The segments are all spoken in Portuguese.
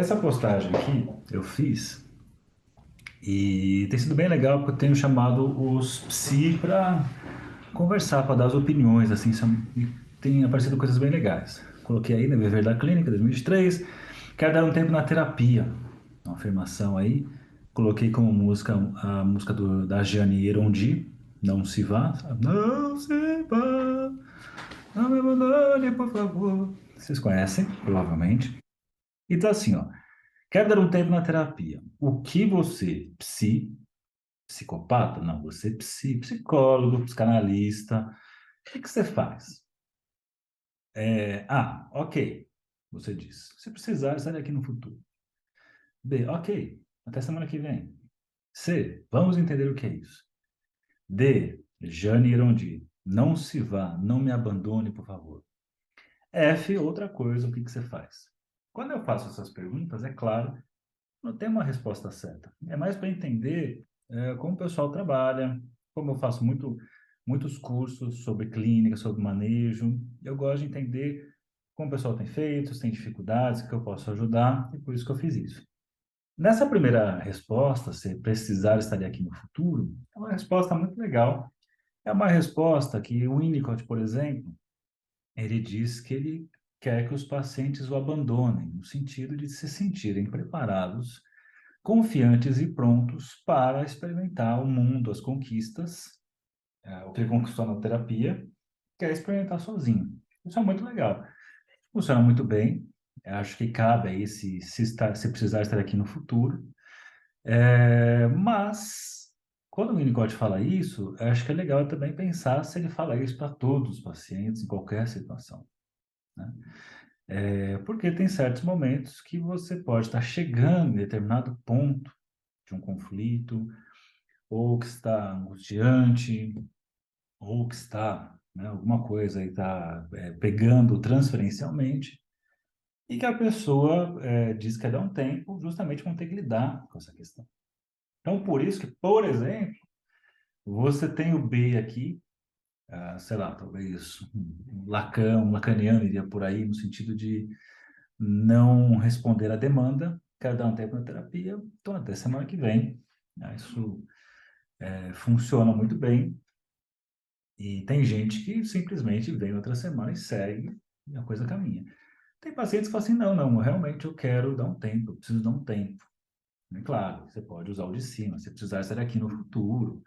Essa postagem aqui eu fiz e tem sido bem legal porque eu tenho chamado os psi para conversar, para dar as opiniões, assim, e tem aparecido coisas bem legais. Coloquei aí, né, Viver da Clínica, 2023, quero dar um tempo na terapia, uma afirmação aí. Coloquei como música a música da Gianni Erondi, Não Se Vá, sabe? Não se vá, não me abandone, por favor. Vocês conhecem, provavelmente. E tá assim, ó. Quer dar um tempo na terapia? O que você, psicopata? Não, você, psicólogo, psicanalista, o que você faz? Ok, você diz. Se precisar, estarei aqui no futuro. B, ok, até semana que vem. C, vamos entender o que é isso. D, Jane Irondi, não se vá, não me abandone, por favor. F, outra coisa, o que você faz? Quando eu faço essas perguntas, é claro, não tem uma resposta certa. É mais para entender como o pessoal trabalha, como eu faço muitos cursos sobre clínica, sobre manejo. Eu gosto de entender como o pessoal tem feito, se tem dificuldades, que eu posso ajudar, e por isso que eu fiz isso. Nessa primeira resposta, se precisar estar aqui no futuro, é uma resposta muito legal. É uma resposta que o Winnicott, por exemplo, ele diz que ele quer que os pacientes o abandonem, no sentido de se sentirem preparados, confiantes e prontos para experimentar o mundo, as conquistas, o que ele conquistou na terapia, quer experimentar sozinho. Isso é muito legal. Funciona muito bem. Eu acho que cabe aí se precisar estar aqui no futuro. Mas, quando o Winnicott fala isso, eu acho que é legal também pensar se ele fala isso para todos os pacientes, em qualquer situação, né? Porque tem certos momentos que você pode estar chegando em determinado ponto de um conflito, ou que está angustiante, ou que está, né, alguma coisa aí está pegando transferencialmente, e que a pessoa diz que é dar um tempo, justamente vão ter que lidar com essa questão. Então, por isso que, por exemplo, você tem o B aqui, sei lá, talvez um lacaniano iria por aí, no sentido de não responder à demanda, quero dar um tempo na terapia, então até semana que vem. Isso funciona muito bem. E tem gente que simplesmente vem outra semana e segue, e a coisa caminha. Tem pacientes que falam assim, não, não, realmente eu quero dar um tempo, eu preciso dar um tempo. E, claro, você pode usar o de cima, se precisar estar aqui no futuro.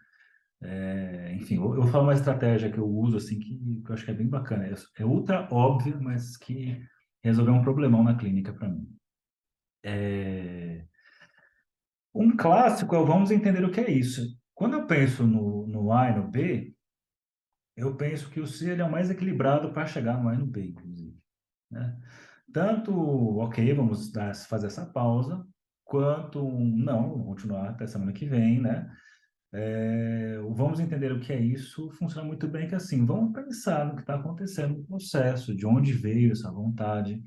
Enfim, eu falo uma estratégia que eu uso, assim, que eu acho que é bem bacana. É ultra óbvia, mas que resolveu um problemão na clínica para mim. Um clássico é o vamos entender o que é isso. Quando eu penso no A e no B, eu penso que o C ele é o mais equilibrado para chegar no A e no B, inclusive, né? Tanto, ok, fazer essa pausa, quanto não, vamos continuar até semana que vem, né? O vamos entender o que é isso funciona muito bem que assim, vamos pensar no que está acontecendo no processo, de onde veio essa vontade,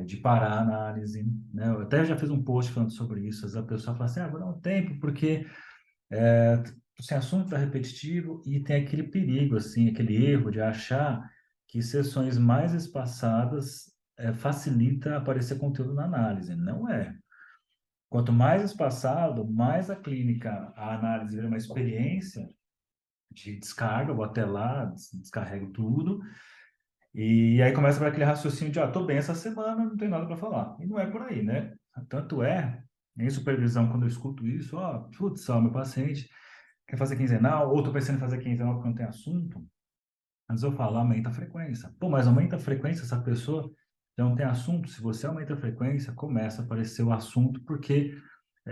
de parar a análise, né? Eu até já fiz um post falando sobre isso, às vezes a pessoa fala assim, vou dar um tempo porque esse assunto está repetitivo e tem aquele perigo, assim, aquele erro de achar que sessões mais espaçadas facilita aparecer conteúdo na análise. Não é. Quanto mais espaçado, mais a clínica, a análise vira uma experiência de descarga, eu vou até lá, descarrego tudo, e aí começa para aquele raciocínio de, tô bem essa semana, não tem nada para falar. E não é por aí, né? Tanto é, em supervisão, quando eu escuto isso, putz, meu paciente quer fazer quinzenal, ou estou pensando em fazer quinzenal porque não tem assunto, mas eu falo, aumenta a frequência. Pô, mas aumenta a frequência, essa pessoa já não tem assunto. Se você aumenta a frequência, começa a aparecer o assunto, porque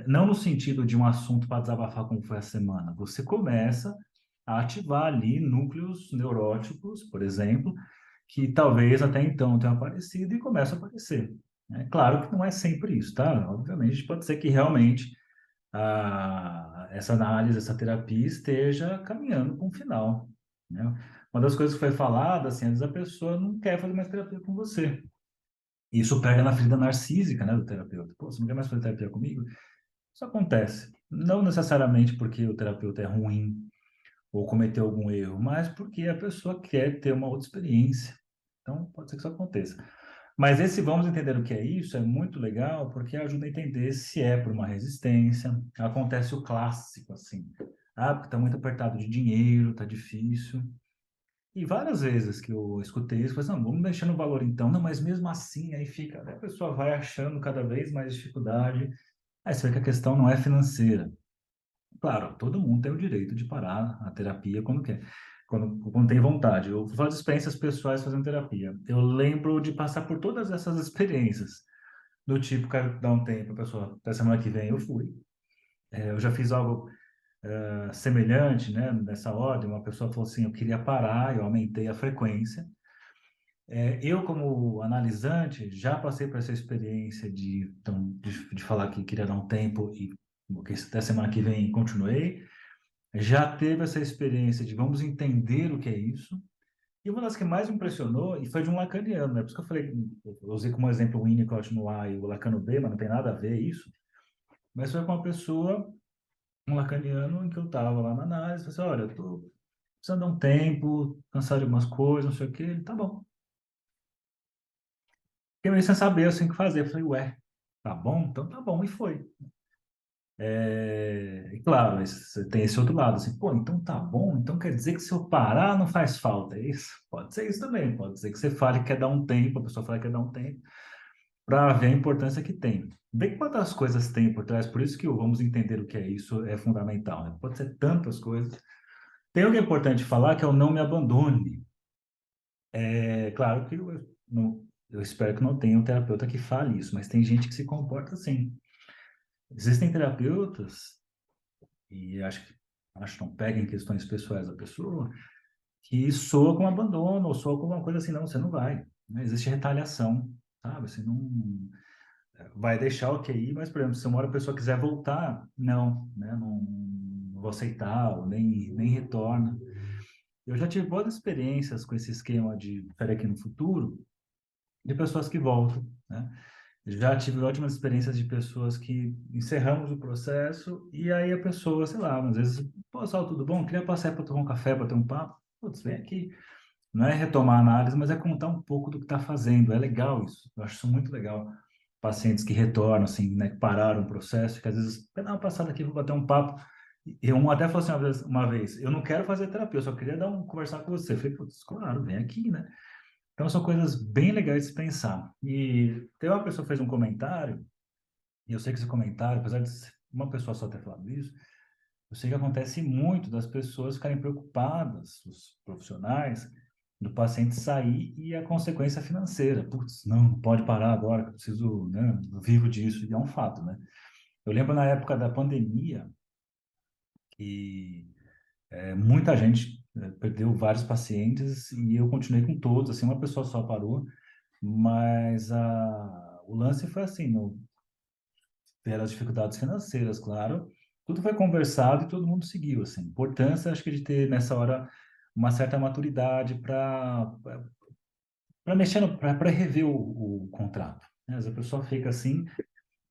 não no sentido de um assunto para desabafar como foi a semana, você começa a ativar ali núcleos neuróticos, por exemplo, que talvez até então não tenham aparecido e começam a aparecer. Claro que não é sempre isso, tá? Obviamente, pode ser que realmente essa análise, essa terapia esteja caminhando para um final, né? Uma das coisas que foi falada, assim, às vezes a pessoa não quer fazer mais terapia com você. Isso pega na ferida narcísica, né, do terapeuta. Pô, você não quer mais fazer terapia comigo? Isso acontece. Não necessariamente porque o terapeuta é ruim ou cometeu algum erro, mas porque a pessoa quer ter uma outra experiência. Então, pode ser que isso aconteça. Mas esse vamos entender o que é isso é muito legal porque ajuda a entender se é por uma resistência. Acontece o clássico, assim. Ah, porque está muito apertado de dinheiro, está difícil. E várias vezes que eu escutei isso, eu falei, não, vamos mexer no valor então. Não, mas mesmo assim, aí fica, a pessoa vai achando cada vez mais dificuldade. Aí você vê que a questão não é financeira. Claro, todo mundo tem o direito de parar a terapia quando quer, quando tem vontade. Eu vou falar de experiências pessoais fazendo terapia. Eu lembro de passar por todas essas experiências, do tipo, quero dar um tempo, a pessoa, até semana que vem eu fui. Eu já fiz algo semelhante, né, nessa ordem. Uma pessoa falou assim, eu queria parar, eu aumentei a frequência. Eu, como analisante, já passei por essa experiência então, de falar que queria dar um tempo e que até semana que vem continuei. Já teve essa experiência de vamos entender o que é isso. E uma das que mais me impressionou, e foi de um lacaniano, né? Por isso que eu falei, eu usei como exemplo o Winnicott no A e o Lacan no B, mas não tem nada a ver isso. Mas foi com uma pessoa, um lacaniano, em que eu estava lá na análise, falei assim, olha, eu tô precisando de um tempo, cansado de algumas coisas, não sei o quê. Ele, tá bom. Fiquei meio sem saber, assim, o que fazer. Eu falei, ué, tá bom? Então tá bom. E foi. E claro, tem esse outro lado, assim, pô, então tá bom, então quer dizer que se eu parar não faz falta, é isso? Pode ser isso também, pode ser que você fale que quer dar um tempo, a pessoa fala que quer dar um tempo, para ver a importância que tem. Bem quantas coisas tem por trás, por isso que o vamos entender o que é isso é fundamental, né? Pode ser tantas coisas. Tem algo importante falar que é o não me abandone. É claro que eu espero que não tenha um terapeuta que fale isso, mas tem gente que se comporta assim. Existem terapeutas e acho que não pega em questões pessoais da pessoa, que soa como abandono, ou soa como uma coisa assim, não, você não vai. Né? Existe retaliação, sabe? Você não vai deixar o QI, mas, por exemplo, se uma hora a pessoa quiser voltar, não, né? Não vou aceitar, ou nem retorna. Eu já tive boas experiências com esse esquema de Fere aqui no futuro, de pessoas que voltam, né? Já tive ótimas experiências de pessoas que encerramos o processo e aí a pessoa, sei lá, às vezes, pô, Sal, tudo bom? Queria passar para tomar um café, para ter um papo. Putz, vem aqui. Não é retomar a análise, mas é contar um pouco do que está fazendo. É legal isso. Eu acho isso muito legal. Pacientes que retornam, assim, né, que pararam o processo, que às vezes, "Quer dar uma passada aqui, vou bater um papo." E um até falou assim uma vez, eu não quero fazer terapia, eu só queria conversar com você. Eu falei, putz, claro, vem aqui, né? Então, são coisas bem legais de se pensar. E tem uma pessoa que fez um comentário, e eu sei que esse comentário, apesar de uma pessoa só ter falado isso, eu sei que acontece muito das pessoas ficarem preocupadas, os profissionais, do paciente sair e a consequência financeira. Putz, não pode parar agora, que eu preciso, né, eu vivo disso, e é um fato, né? Eu lembro na época da pandemia que muita gente perdeu vários pacientes e eu continuei com todos, assim, uma pessoa só parou, mas o lance foi assim, pelas dificuldades financeiras, claro, tudo foi conversado e todo mundo seguiu, assim. Importância, acho que de ter nessa hora uma certa maturidade para mexer, para rever o contrato. Né? Às vezes a pessoa fica assim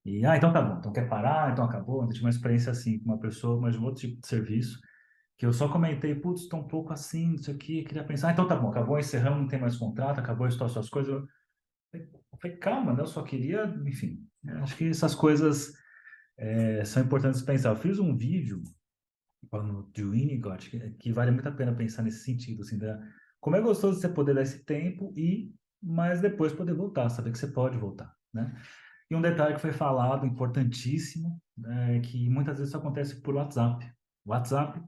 e, então tá bom, então quer parar, então acabou. Eu tive uma experiência assim com uma pessoa, mas de um outro tipo de serviço, que eu só comentei, putz, estou um pouco assim, isso aqui, queria pensar, então tá bom, acabou, encerramos, não tem mais contrato, acabou, estou suas coisas. Eu falei, calma, né? Eu só queria, enfim, acho que essas coisas são importantes pensar. Eu fiz um vídeo de Winnicott que vale muito a pena pensar nesse sentido, assim, como é gostoso você poder dar esse tempo mas depois poder voltar, saber que você pode voltar, né? E um detalhe que foi falado, importantíssimo, é que muitas vezes isso acontece por WhatsApp. O WhatsApp,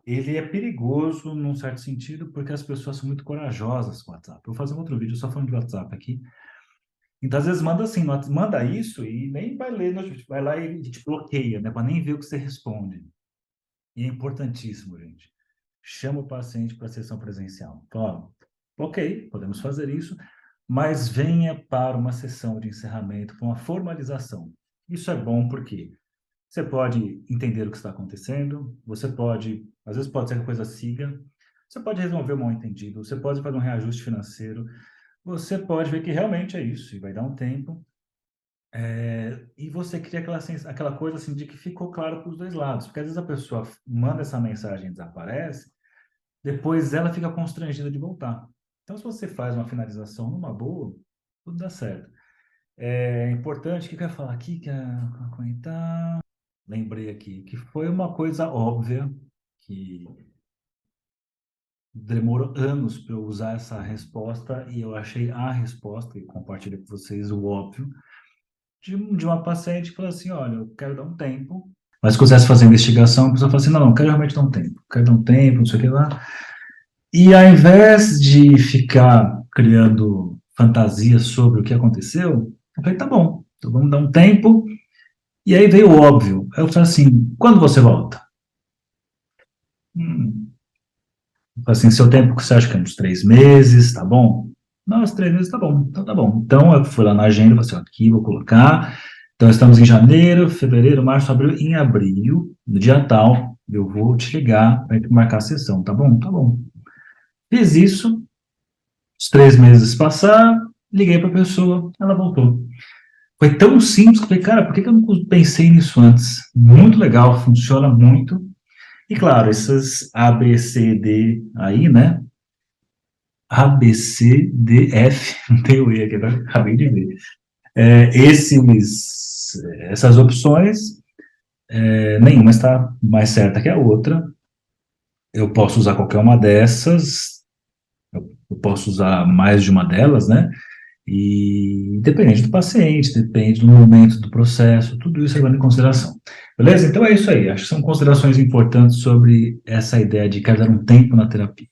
ele é perigoso num certo sentido porque as pessoas são muito corajosas com o WhatsApp. Eu vou fazer um outro vídeo só falando de WhatsApp aqui. Então, às vezes, manda assim, manda isso e nem vai ler, vai lá e te bloqueia, né? Para nem ver o que você responde. E é importantíssimo, gente. Chama o paciente para a sessão presencial. Fala, ok, podemos fazer isso, mas venha para uma sessão de encerramento, para uma formalização. Isso é bom porque você pode entender o que está acontecendo, você pode, às vezes pode ser que a coisa siga, você pode resolver o mal-entendido, você pode fazer um reajuste financeiro, você pode ver que realmente é isso, e vai dar um tempo, e você cria aquela coisa assim de que ficou claro para os dois lados, porque às vezes a pessoa manda essa mensagem e desaparece, depois ela fica constrangida de voltar. Então, se você faz uma finalização numa boa, tudo dá certo. É importante, o que eu ia falar aqui, que comentar, lembrei aqui, que foi uma coisa óbvia, que demorou anos para eu usar essa resposta, e eu achei a resposta, e compartilho com vocês o óbvio, de uma paciente que falou assim, olha, eu quero dar um tempo, mas se quisesse fazer investigação, a pessoa fala assim, não, não, quero realmente dar um tempo, quero dar um tempo, não sei o que lá. E ao invés de ficar criando fantasias sobre o que aconteceu, eu falei, tá bom, então vamos dar um tempo. E aí veio o óbvio. Eu falei assim, quando você volta? Hum, eu falei assim, seu tempo que você acha que é uns 3 meses, tá bom? Não, os 3 meses tá bom, então tá bom. Então eu fui lá na agenda, falei assim, ó, aqui vou colocar. Então estamos em janeiro, fevereiro, março, abril. Em abril, no dia tal, eu vou te ligar para marcar a sessão, tá bom? Tá bom. Fiz isso, os 3 meses passaram, liguei para a pessoa, ela voltou. Foi tão simples que eu falei, cara, por que eu não pensei nisso antes? Muito legal, funciona muito. E claro, essas A, B, C, D aí, né? A, B, C, D, F, não tem o E aqui, né? Acabei de ver. Essas opções, nenhuma está mais certa que a outra. Eu posso usar qualquer uma dessas, eu posso usar mais de uma delas, né? E depende do paciente, depende do momento do processo, tudo isso é levado em consideração. Beleza? Então é isso aí. Acho que são considerações importantes sobre essa ideia de quero dar um tempo na terapia.